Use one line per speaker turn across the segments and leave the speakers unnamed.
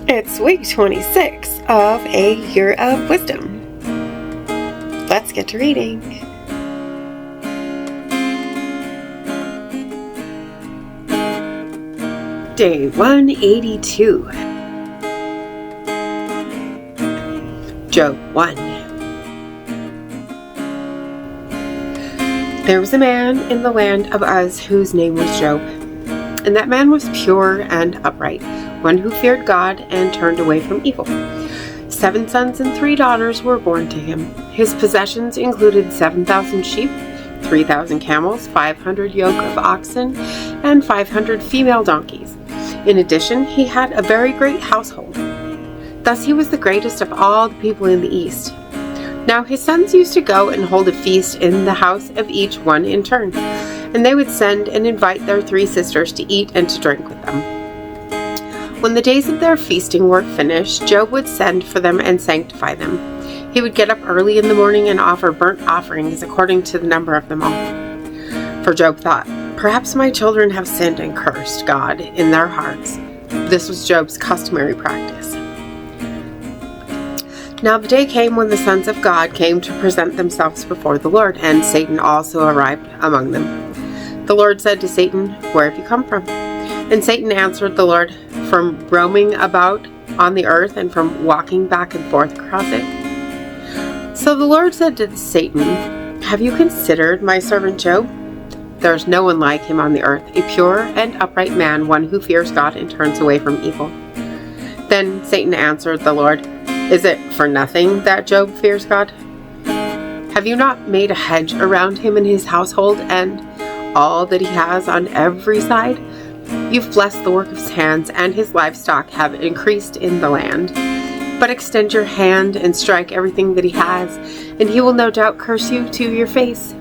It's week 26 of a year of wisdom. Let's get to reading. Day 182. Job 1. There was a man in the land of Uz whose name was Job, and that man was pure and upright, one who feared God and turned away from evil. 7 sons and 3 daughters were born to him. His possessions included 7,000 sheep, 3,000 camels, 500 yoke of oxen, and 500 female donkeys. In addition, he had a very great household. Thus he was the greatest of all the people in the East. Now his sons used to go and hold a feast in the house of each one in turn, and they would send and invite their 3 sisters to eat and to drink with them. When the days of their feasting were finished, Job would send for them and sanctify them. He would get up early in the morning and offer burnt offerings according to the number of them all. For Job thought, "Perhaps my children have sinned and cursed God in their hearts." This was Job's customary practice. Now the day came when the sons of God came to present themselves before the Lord, and Satan also arrived among them. The Lord said to Satan, "Where have you come from?" And Satan answered the Lord, "From roaming about on the earth and from walking back and forth across it." So the Lord said to Satan, "Have you considered my servant Job? There is no one like him on the earth, a pure and upright man, one who fears God and turns away from evil." Then Satan answered the Lord, "Is it for nothing that Job fears God? Have you not made a hedge around him and his household and all that he has on every side? You've blessed the work of his hands, and his livestock have increased in the land. But extend your hand and strike everything that he has, and he will no doubt curse you to your face."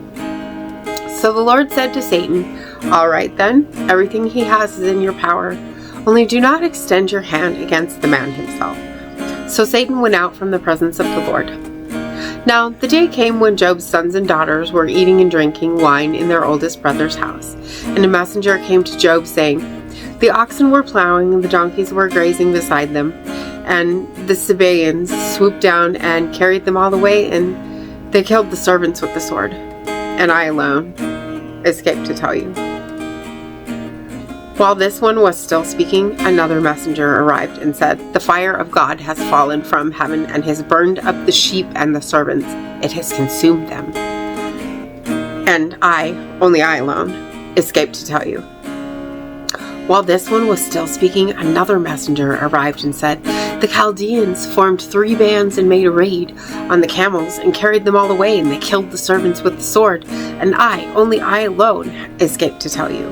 So the Lord said to Satan, "All right then, everything he has is in your power. Only do not extend your hand against the man himself." So Satan went out from the presence of the Lord. Now the day came when Job's sons and daughters were eating and drinking wine in their oldest brother's house. And a messenger came to Job saying, "The oxen were plowing and the donkeys were grazing beside them, and the Sabaeans swooped down and carried them all away, and they killed the servants with the sword. And I alone escaped to tell you." While this one was still speaking, another messenger arrived and said, "The fire of God has fallen from heaven and has burned up the sheep and the servants. It has consumed them. And only I alone, escaped to tell you." While this one was still speaking, another messenger arrived and said, "The Chaldeans formed 3 bands and made a raid on the camels and carried them all away, and they killed the servants with the sword. And only I alone, escaped to tell you."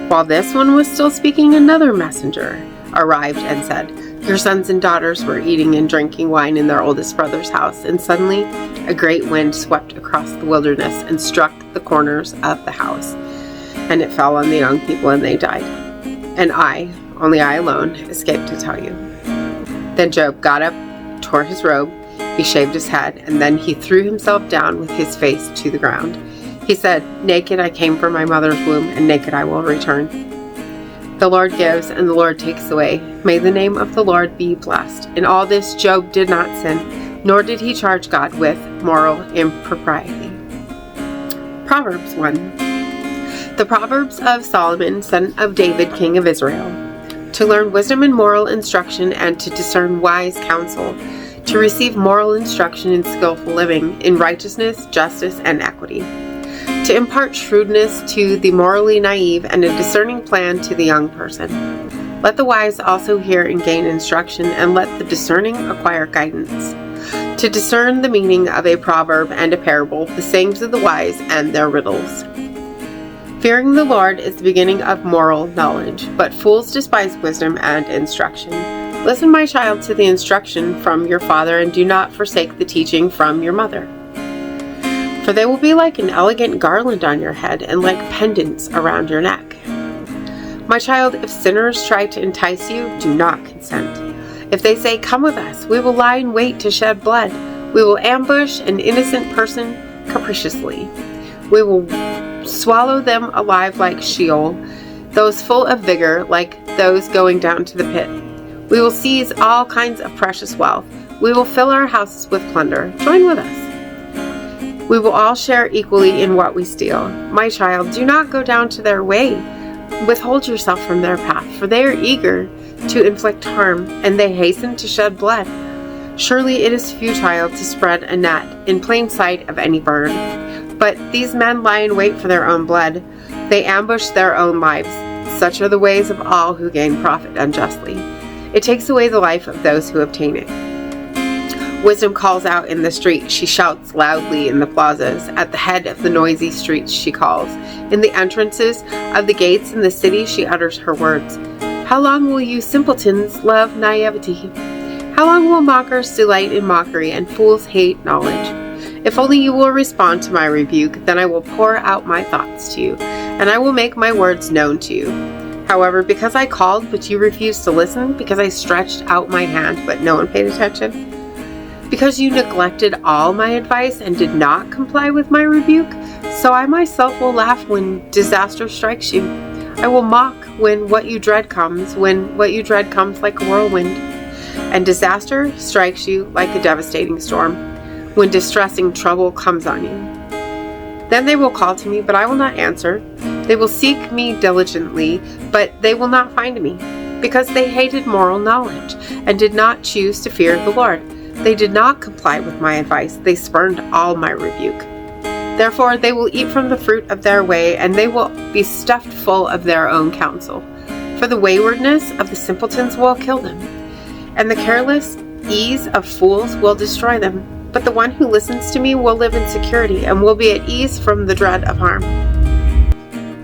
While this one was still speaking, another messenger arrived and said, "Your sons and daughters were eating and drinking wine in their oldest brother's house, and suddenly a great wind swept across the wilderness and struck the corners of the house, and it fell on the young people and they died. And only I alone, escaped to tell you." Then Job got up, tore his robe, he shaved his head, and then he threw himself down with his face to the ground. He said, "Naked I came from my mother's womb, and naked I will return. The Lord gives, and the Lord takes away. May the name of the Lord be blessed." In all this Job did not sin, nor did he charge God with moral impropriety. Proverbs 1. The Proverbs of Solomon, son of David, king of Israel. To learn wisdom and moral instruction, and to discern wise counsel, to receive moral instruction in skillful living, in righteousness, justice, and equity. To impart shrewdness to the morally naive, and a discerning plan to the young person. Let the wise also hear and gain instruction, and let the discerning acquire guidance. To discern the meaning of a proverb and a parable, the sayings of the wise and their riddles. Fearing the Lord is the beginning of moral knowledge, but fools despise wisdom and instruction. Listen, my child, to the instruction from your father, and do not forsake the teaching from your mother. For they will be like an elegant garland on your head, and like pendants around your neck. My child, if sinners try to entice you, do not consent. If they say, "Come with us, we will lie in wait to shed blood. We will ambush an innocent person capriciously. We will swallow them alive like Sheol, those full of vigor like those going down to the pit. We will seize all kinds of precious wealth. We will fill our houses with plunder. Join with us. We will all share equally in what we steal. My child, do not go down to their way. Withhold yourself from their path, for they are eager to inflict harm, and they hasten to shed blood. Surely it is futile to spread a net in plain sight of any bird. But these men lie in wait for their own blood. They ambush their own lives. Such are the ways of all who gain profit unjustly. It takes away the life of those who obtain it. Wisdom calls out in the street. She shouts loudly in the plazas. At the head of the noisy streets she calls. In the entrances of the gates in the city she utters her words. How long will you simpletons love naivety? How long will mockers delight in mockery and fools hate knowledge? If only you will respond to my rebuke, then I will pour out my thoughts to you, and I will make my words known to you. However, because I called, but you refused to listen, because I stretched out my hand, but no one paid attention, because you neglected all my advice and did not comply with my rebuke, so I myself will laugh when disaster strikes you. I will mock when what you dread comes like a whirlwind, and disaster strikes you like a devastating storm, when distressing trouble comes on you. Then they will call to me, but I will not answer. They will seek me diligently, but they will not find me, because they hated moral knowledge and did not choose to fear the Lord. They did not comply with my advice. They spurned all my rebuke. Therefore they will eat from the fruit of their way, and they will be stuffed full of their own counsel. For the waywardness of the simpletons will kill them, and the careless ease of fools will destroy them. But the one who listens to me will live in security and will be at ease from the dread of harm.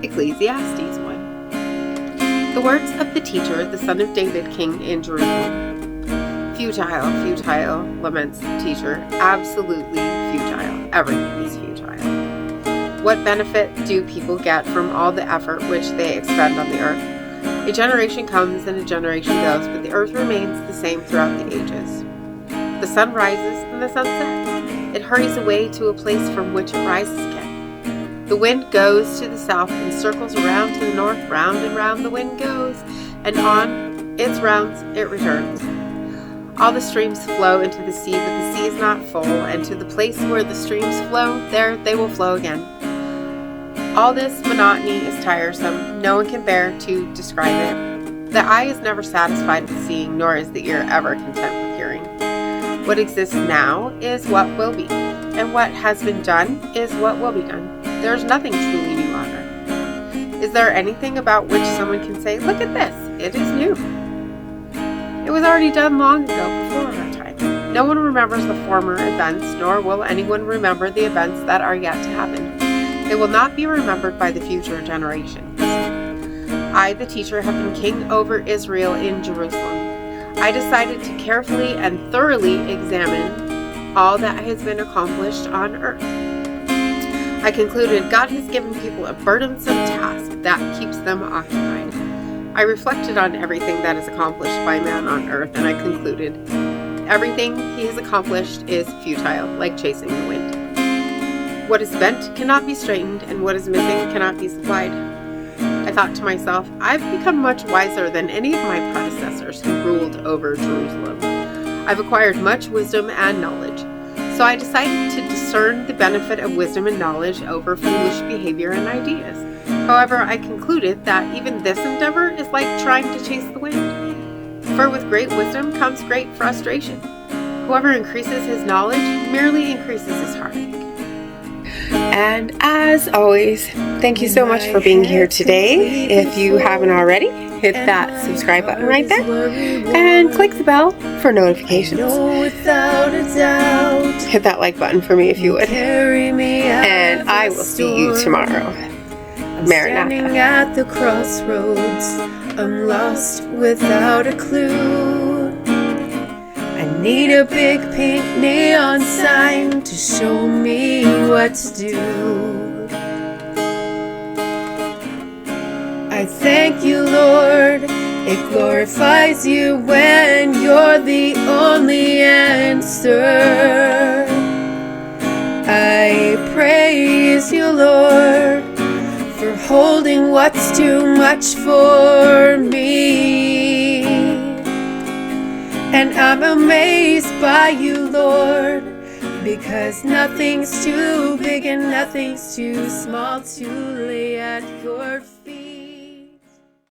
Ecclesiastes 1. The words of the teacher, the son of David, king in Jerusalem. Futile, futile, laments the teacher. Absolutely futile. Everything is futile. What benefit do people get from all the effort which they expend on the earth? A generation comes and a generation goes, but the earth remains the same throughout the ages. The sun rises and the sun sets. It hurries away to a place from which it rises again. The wind goes to the south and circles around to the north. Round and round the wind goes, and on its rounds it returns. All the streams flow into the sea, but the sea is not full, and to the place where the streams flow, there they will flow again. All this monotony is tiresome. No one can bear to describe it. The eye is never satisfied with seeing, nor is the ear ever content with hearing. What exists now is what will be, and what has been done is what will be done. There is nothing truly new on earth. Is there anything about which someone can say, look at this, it is new? It was already done long ago, before our time. No one remembers the former events, nor will anyone remember the events that are yet to happen. They will not be remembered by the future generations. I, the teacher, have been king over Israel in Jerusalem. I decided to carefully and thoroughly examine all that has been accomplished on earth. I concluded God has given people a burdensome task that keeps them occupied. I reflected on everything that is accomplished by man on earth, and I concluded everything he has accomplished is futile, like chasing the wind. What is bent cannot be straightened, and what is missing cannot be supplied. I thought to myself, I've become much wiser than any of my predecessors who ruled over Jerusalem. I've acquired much wisdom and knowledge. So I decided to discern the benefit of wisdom and knowledge over foolish behavior and ideas. However, I concluded that even this endeavor is like trying to chase the wind. For with great wisdom comes great frustration. Whoever increases his knowledge merely increases his heartache. And as always, thank you so much for being here today. If you haven't already, hit that subscribe button right there and click the bell for notifications. Hit that like button for me if you would. And I will see you tomorrow. Maranatha. Standing at the crossroads, I'm lost without a clue. I need a big pink neon sign to show me what to do. I thank you, Lord. It glorifies you when you're the only answer. I praise you, Lord, for holding what's too much for me. And I'm amazed by you, Lord, because nothing's too big and nothing's too small to lay at your feet.